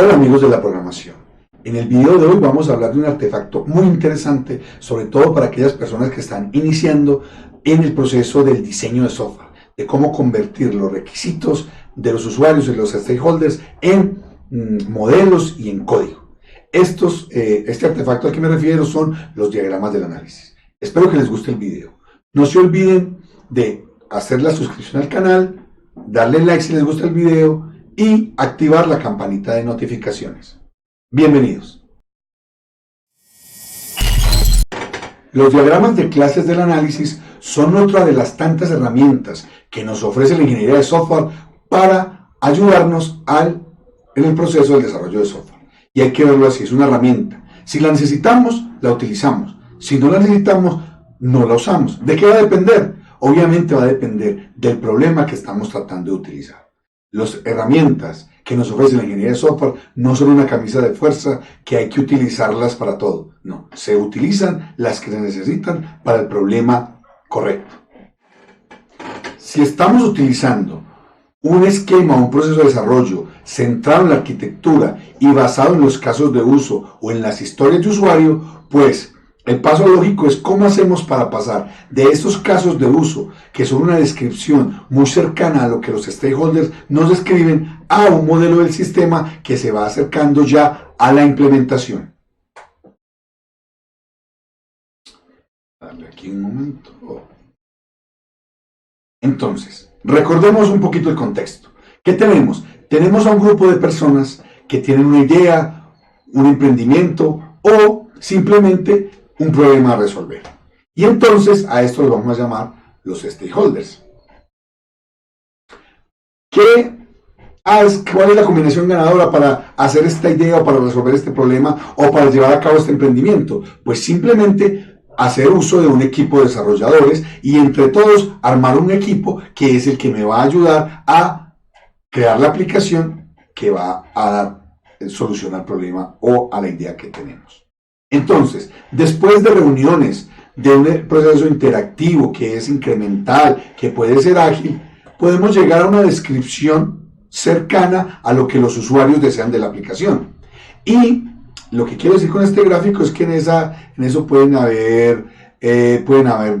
Hola amigos de la programación. En el video de hoy vamos a hablar de un artefacto muy interesante, sobre todo para aquellas personas que están iniciando en el proceso del diseño de software, de cómo convertir los requisitos de los usuarios y los stakeholders en modelos y en código. Este artefacto al que me refiero son los diagramas del análisis. Espero que les guste el video. No se olviden de hacer la suscripción al canal, darle like si les gusta el video y activar la campanita de notificaciones. Bienvenidos. Los diagramas de clases del análisis son otra de las tantas herramientas que nos ofrece la ingeniería de software para ayudarnos en el proceso del desarrollo de software. Y hay que verlo así, es una herramienta. Si la necesitamos, la utilizamos. Si no la necesitamos, no la usamos. ¿De qué va a depender? Obviamente va a depender del problema que estamos tratando de utilizar. Las herramientas que nos ofrece la ingeniería de software no son una camisa de fuerza que hay que utilizarlas para todo. No, se utilizan las que se necesitan para el problema correcto. Si estamos utilizando un esquema o un proceso de desarrollo centrado en la arquitectura y basado en los casos de uso o en las historias de usuario, pues el paso lógico es cómo hacemos para pasar de estos casos de uso, que son una descripción muy cercana a lo que los stakeholders nos describen, a un modelo del sistema que se va acercando ya a la implementación. Dale aquí un momento. Entonces, recordemos un poquito el contexto. ¿Qué tenemos? Tenemos a un grupo de personas que tienen una idea, un emprendimiento o simplemente un problema a resolver. Y entonces a esto lo vamos a llamar los stakeholders. ¿Cuál es la combinación ganadora para hacer esta idea o para resolver este problema o para llevar a cabo este emprendimiento? Pues simplemente hacer uso de un equipo de desarrolladores y entre todos armar un equipo que es el que me va a ayudar a crear la aplicación que va a dar solución al problema o a la idea que tenemos. Entonces, después de reuniones, de un proceso interactivo que es incremental, que puede ser ágil, podemos llegar a una descripción cercana a lo que los usuarios desean de la aplicación. Y lo que quiero decir con este gráfico es que en eso pueden haber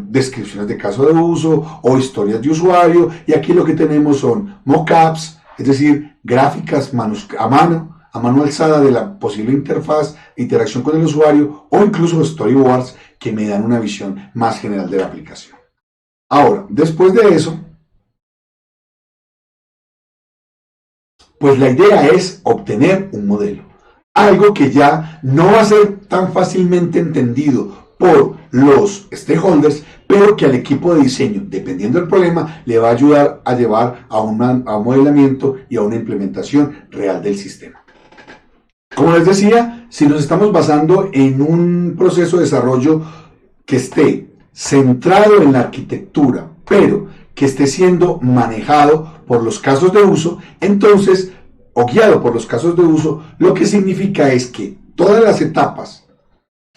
descripciones de caso de uso o historias de usuario, y aquí lo que tenemos son mockups, es decir, gráficas a mano alzada de la posible interfaz de interacción con el usuario, o incluso storyboards que me dan una visión más general de la aplicación. Ahora, después de eso, pues la idea es obtener un modelo. Algo que ya no va a ser tan fácilmente entendido por los stakeholders, pero que al equipo de diseño, dependiendo del problema, le va a ayudar a llevar a un modelamiento y a una implementación real del sistema. Como les decía, si nos estamos basando en un proceso de desarrollo que esté centrado en la arquitectura, pero que esté siendo manejado por los casos de uso, entonces, o guiado por los casos de uso, lo que significa es que todas las etapas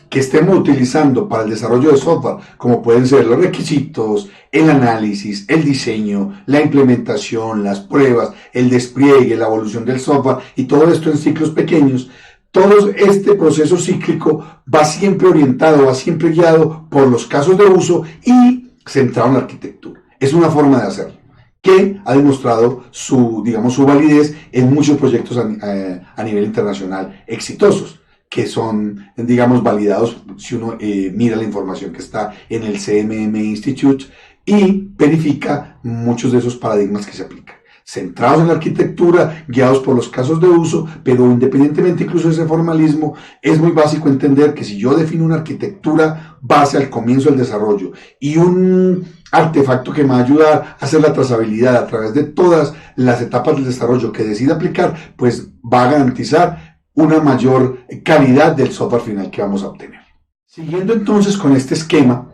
que estemos utilizando para el desarrollo de software, como pueden ser los requisitos, el análisis, el diseño, la implementación, las pruebas, el despliegue, la evolución del software y todo esto en ciclos pequeños, todo este proceso cíclico va siempre orientado, va siempre guiado por los casos de uso y centrado en la arquitectura. Es una forma de hacerlo que ha demostrado su validez en muchos proyectos a nivel internacional exitosos, que son, validados si uno mira la información que está en el CMM Institute y verifica muchos de esos paradigmas que se aplican. Centrados en la arquitectura, guiados por los casos de uso, pero independientemente incluso de ese formalismo, es muy básico entender que si yo defino una arquitectura base al comienzo del desarrollo y un artefacto que me va a ayudar a hacer la trazabilidad a través de todas las etapas del desarrollo que decida aplicar, pues va a garantizar una mayor calidad del software final que vamos a obtener. Siguiendo entonces con este esquema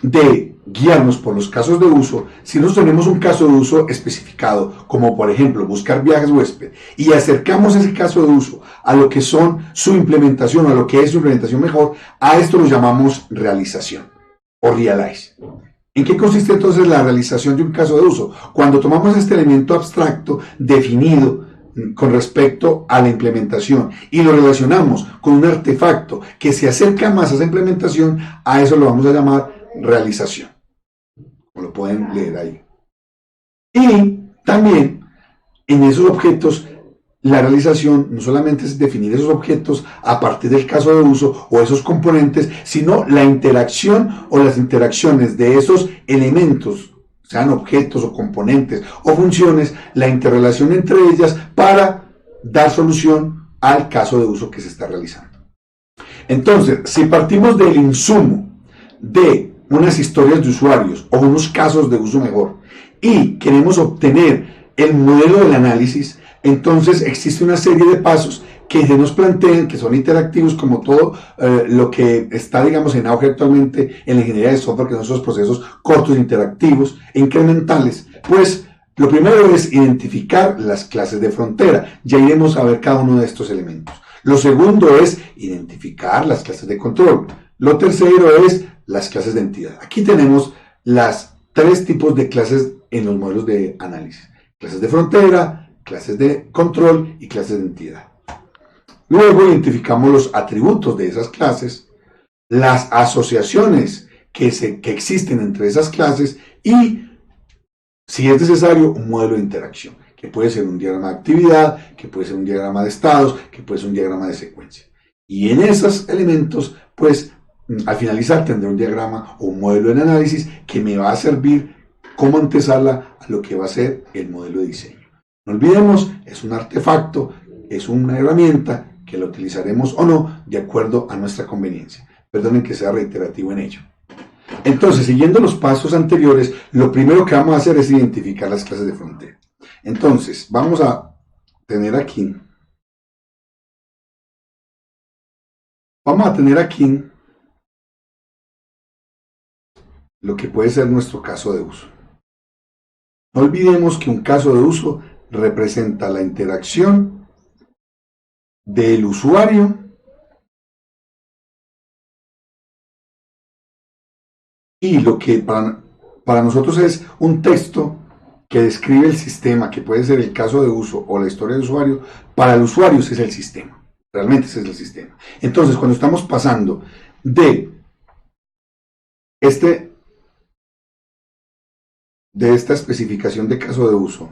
de guiarnos por los casos de uso, si nosotros tenemos un caso de uso especificado, como por ejemplo buscar viajes huésped, y acercamos ese caso de uso a lo que son su implementación, a lo que es su implementación mejor, a esto lo llamamos realización o realize. ¿En qué consiste entonces la realización de un caso de uso? Cuando tomamos este elemento abstracto, definido, con respecto a la implementación y lo relacionamos con un artefacto que se acerca más a esa implementación, a eso lo vamos a llamar realización. Como lo pueden leer ahí. Y también en esos objetos, la realización no solamente es definir esos objetos a partir del caso de uso o esos componentes, sino la interacción o las interacciones de esos elementos, sean objetos o componentes o funciones, la interrelación entre ellas para dar solución al caso de uso que se está realizando. Entonces, si partimos del insumo de unas historias de usuarios o unos casos de uso mejor y queremos obtener el modelo del análisis, entonces existe una serie de pasos que se nos plantean, que son interactivos, como todo lo que está, digamos, en auge actualmente en la ingeniería de software, que son esos procesos cortos, interactivos e incrementales. Pues lo primero es identificar las clases de frontera. Ya iremos a ver cada uno de estos elementos. Lo segundo es identificar las clases de control. Lo tercero es las clases de entidad. Aquí tenemos las tres tipos de clases en los modelos de análisis. Clases de frontera, clases de control y clases de entidad. Luego identificamos los atributos de esas clases, las asociaciones que existen entre esas clases y, si es necesario, un modelo de interacción, que puede ser un diagrama de actividad, que puede ser un diagrama de estados, que puede ser un diagrama de secuencia. Y en esos elementos, pues, al finalizar tendré un diagrama o un modelo de análisis que me va a servir como antesala a lo que va a ser el modelo de diseño. No olvidemos, es un artefacto, es una herramienta que la utilizaremos o no de acuerdo a nuestra conveniencia. Perdonen que sea reiterativo en ello. Entonces, siguiendo los pasos anteriores, lo primero que vamos a hacer es identificar las clases de frontera. Entonces, vamos a tener aquí lo que puede ser nuestro caso de uso. No olvidemos que un caso de uso representa la interacción del usuario y lo que para nosotros es un texto que describe el sistema, que puede ser el caso de uso o la historia del usuario. Para el usuario ese es el sistema, realmente ese es el sistema. Entonces, cuando estamos pasando de esta especificación de caso de uso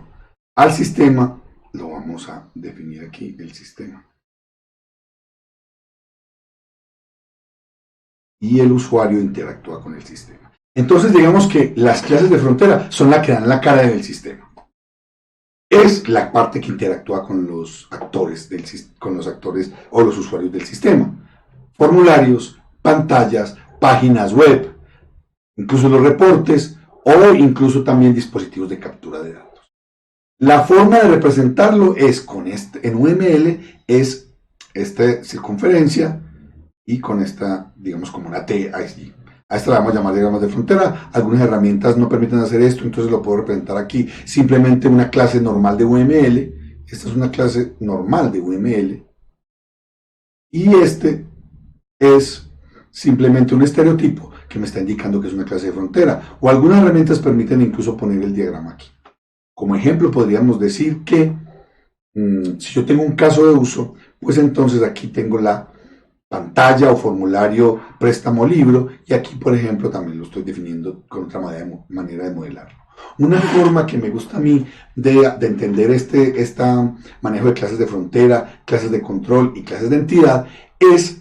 al sistema, lo vamos a definir aquí, el sistema. Y el usuario interactúa con el sistema. Entonces, digamos que las clases de frontera son las que dan la cara del sistema. Es la parte que interactúa con los actores o los usuarios del sistema. Formularios, pantallas, páginas web, incluso los reportes o incluso también dispositivos de captura de datos. La forma de representarlo es en UML, es esta circunferencia y con esta, digamos, como una T allí. A esta la vamos a llamar diagramas de frontera. Algunas herramientas no permiten hacer esto, entonces lo puedo representar aquí. Simplemente una clase normal de UML. Esta es una clase normal de UML. Y este es simplemente un estereotipo que me está indicando que es una clase de frontera. O algunas herramientas permiten incluso poner el diagrama aquí. Como ejemplo, podríamos decir que si yo tengo un caso de uso, pues entonces aquí tengo la pantalla o formulario préstamo libro, y aquí, por ejemplo, también lo estoy definiendo con otra manera de modelarlo. Una forma que me gusta a mí de entender este manejo de clases de frontera, clases de control y clases de entidad es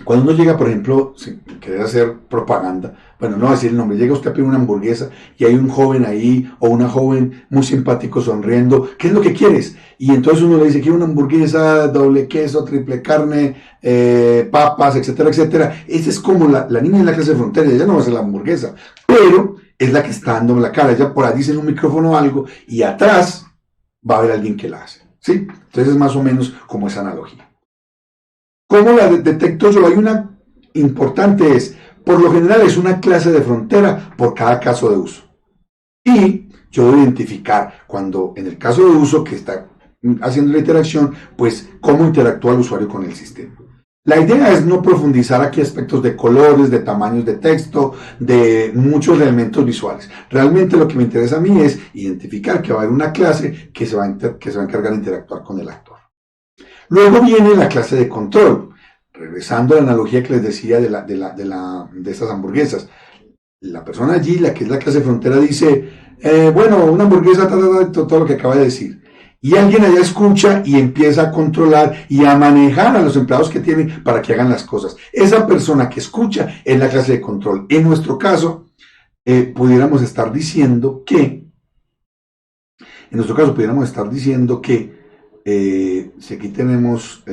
cuando uno llega, por ejemplo, sin querer hacer propaganda, bueno, no voy a decir el nombre, llega usted a pedir una hamburguesa y hay un joven ahí o una joven muy simpático sonriendo, ¿qué es lo que quieres? Y entonces uno le dice, quiero una hamburguesa, doble queso, triple carne, papas, etcétera, etcétera. Esa es como la niña en la clase de frontera, ella no va a hacer la hamburguesa, pero es la que está dando la cara, ella por ahí dice en un micrófono algo y atrás va a haber alguien que la hace, ¿sí? Entonces es más o menos como esa analogía. ¿Cómo la detecto yo? Hay una importante por lo general es una clase de frontera por cada caso de uso. Y yo debo identificar cuando en el caso de uso que está haciendo la interacción, pues cómo interactúa el usuario con el sistema. La idea es no profundizar aquí aspectos de colores, de tamaños de texto, de muchos elementos visuales. Realmente lo que me interesa a mí es identificar que va a haber una clase que se va a encargar de interactuar con el actor. Luego viene la clase de control. Regresando a la analogía que les decía de estas hamburguesas. La persona allí, la que es la clase frontera, dice, bueno, una hamburguesa, todo lo que acaba de decir. Y alguien allá escucha y empieza a controlar y a manejar a los empleados que tienen para que hagan las cosas. Esa persona que escucha es la clase de control. En nuestro caso, pudiéramos estar diciendo que, si aquí tenemos,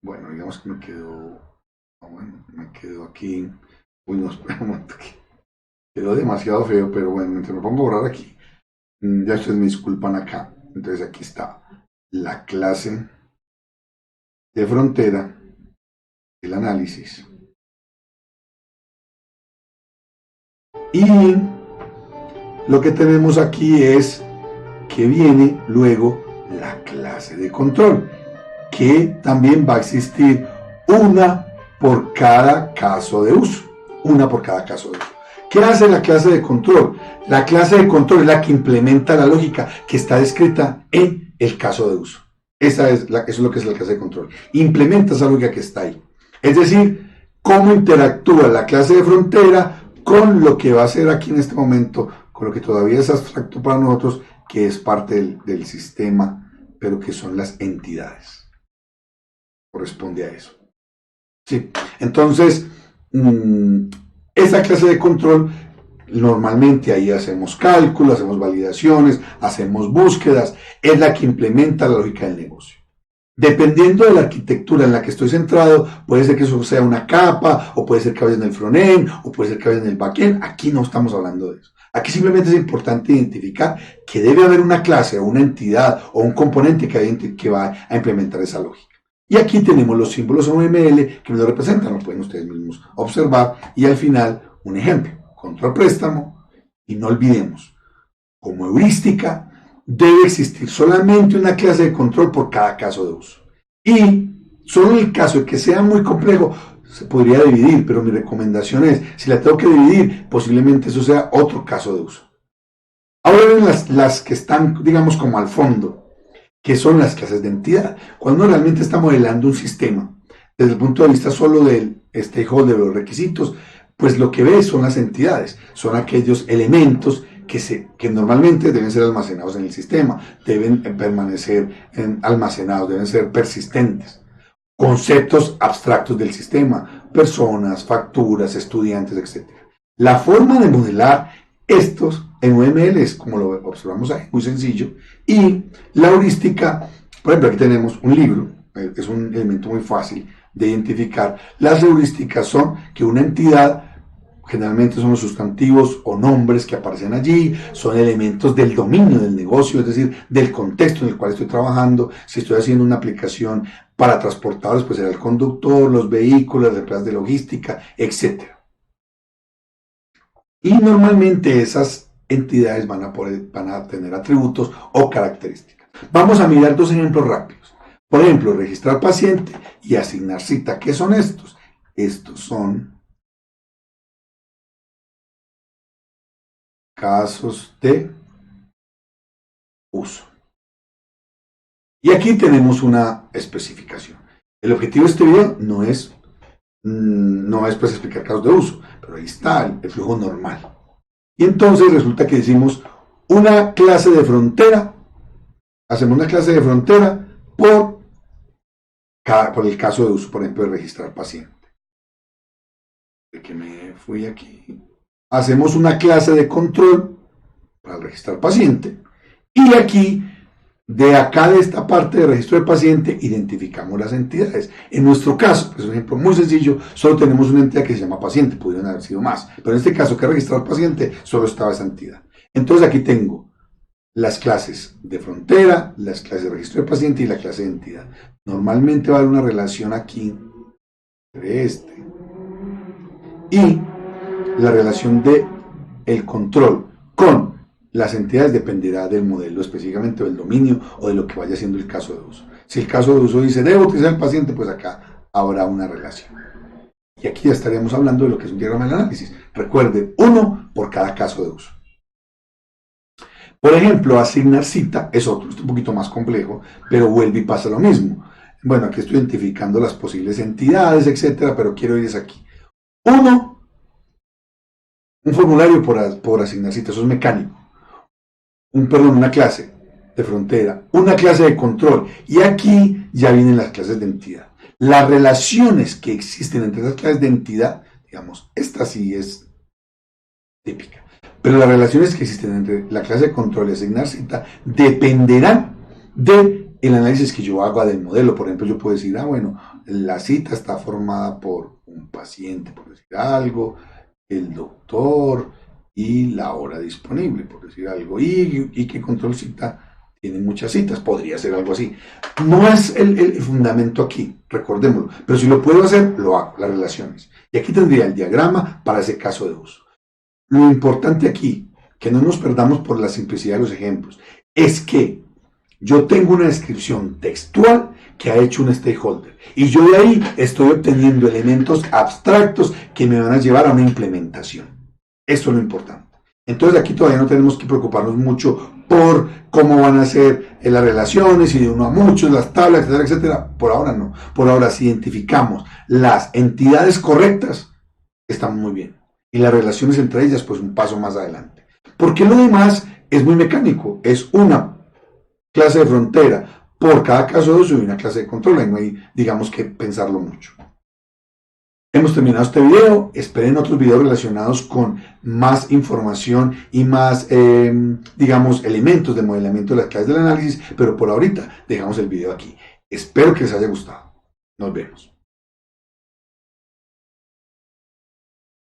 bueno, digamos que me quedo aquí, uy, no, espera un momento, quedó demasiado feo, pero bueno, mientras me pongo a borrar aquí, ya ustedes me disculpan acá. Entonces aquí está la clase de frontera, el análisis. Y lo que tenemos aquí es que viene luego la clase de control, que también va a existir una por cada caso de uso. Una por cada caso de uso. ¿Qué hace la clase de control? La clase de control es la que implementa la lógica que está descrita en el caso de uso. Eso es lo que es la clase de control. Implementa esa lógica que está ahí. Es decir, cómo interactúa la clase de frontera con lo que va a ser aquí en este momento, con lo que todavía es abstracto para nosotros, que es parte del sistema, pero que son las entidades. Corresponde a eso. Sí. Entonces, esa clase de control, normalmente ahí hacemos cálculos, hacemos validaciones, hacemos búsquedas, es la que implementa la lógica del negocio. Dependiendo de la arquitectura en la que estoy centrado, puede ser que eso sea una capa, o puede ser que vaya en el frontend, o puede ser que vaya en el backend. Aquí no estamos hablando de eso. Aquí simplemente es importante identificar que debe haber una clase, o una entidad, o un componente que va a implementar esa lógica. Y aquí tenemos los símbolos OML que me lo representan, lo pueden ustedes mismos observar. Y al final, un ejemplo, control préstamo. Y no olvidemos, como heurística, debe existir solamente una clase de control por cada caso de uso. Y solo en el caso de que sea muy complejo, se podría dividir, pero mi recomendación es, si la tengo que dividir, posiblemente eso sea otro caso de uso. Ahora ven las que están, digamos, como al fondo, que son las clases de entidad. Cuando uno realmente está modelando un sistema, desde el punto de vista solo del stakeholder, de los requisitos, pues lo que ve son las entidades, son aquellos elementos que normalmente deben ser almacenados en el sistema, deben permanecer almacenados, deben ser persistentes. Conceptos abstractos del sistema, personas, facturas, estudiantes, etc. La forma de modelar estos en UML es como lo observamos ahí, muy sencillo. Y la heurística, por ejemplo, aquí tenemos un libro, es un elemento muy fácil de identificar. Las heurísticas son que una entidad, generalmente son los sustantivos o nombres que aparecen allí, son elementos del dominio del negocio, es decir, del contexto en el cual estoy trabajando. Si estoy haciendo una aplicación para transportadores, pues será el conductor, los vehículos, las empresas de logística, etc. Y normalmente esas entidades van a tener atributos o características. Vamos a mirar dos ejemplos rápidos. Por ejemplo, registrar paciente y asignar cita. ¿Qué son estos? Estos son casos de uso. Y aquí tenemos una especificación. El objetivo de este video no es pues explicar casos de uso, pero ahí está el flujo normal. Y entonces resulta que decimos una clase de frontera, hacemos una clase de frontera por el caso de uso, por ejemplo, de registrar paciente. De que me fui aquí. Hacemos una clase de control para registrar paciente. Y aquí, de acá de esta parte de registro de paciente, identificamos las entidades. En nuestro caso, es un ejemplo muy sencillo, solo tenemos una entidad que se llama paciente, pudieron haber sido más. Pero en este caso, que registrar paciente, solo estaba esa entidad. Entonces aquí tengo las clases de frontera, las clases de registro de paciente y la clase de entidad. Normalmente va a haber una relación aquí entre este y la relación de el control con las entidades dependerá del modelo, específicamente del dominio o de lo que vaya siendo el caso de uso. Si el caso de uso dice debo utilizar el paciente, pues acá habrá una relación. Y aquí ya estaríamos hablando de lo que es un diagrama de análisis. Recuerden, uno por cada caso de uso. Por ejemplo, asignar cita es otro, es un poquito más complejo, pero vuelve y pasa lo mismo. Bueno, aquí estoy identificando las posibles entidades, etcétera, pero quiero ir aquí. Uno, un formulario por asignar cita, eso es mecánico. Una clase de frontera, una clase de control. Y aquí ya vienen las clases de entidad. Las relaciones que existen entre esas clases de entidad, digamos, esta sí es típica. Pero las relaciones que existen entre la clase de control y asignar cita dependerán del análisis que yo haga del modelo. Por ejemplo, yo puedo decir, bueno, la cita está formada por un paciente, por decir algo, el doctor y la hora disponible, por decir algo, y que control cita tiene muchas citas, podría ser algo así. No es el fundamento aquí, recordémoslo, pero si lo puedo hacer, lo hago, las relaciones. Y aquí tendría el diagrama para ese caso de uso. Lo importante aquí, que no nos perdamos por la simplicidad de los ejemplos, es que yo tengo una descripción textual que ha hecho un stakeholder y yo de ahí estoy obteniendo elementos abstractos que me van a llevar a una implementación. Eso es lo importante. Entonces aquí todavía no tenemos que preocuparnos mucho por cómo van a ser las relaciones y de uno a muchos, las tablas, etcétera, etcétera. Por ahora no. Por ahora si identificamos las entidades correctas, estamos muy bien. Y las relaciones entre ellas, pues un paso más adelante. Porque lo demás es muy mecánico. Es una clase de frontera por cada caso de uso y una clase de control. Ahí no hay, digamos, que pensarlo mucho. Hemos terminado este video. Esperen otros videos relacionados con más información y más, digamos, elementos de modelamiento de las clases del análisis. Pero por ahorita dejamos el video aquí. Espero que les haya gustado. Nos vemos.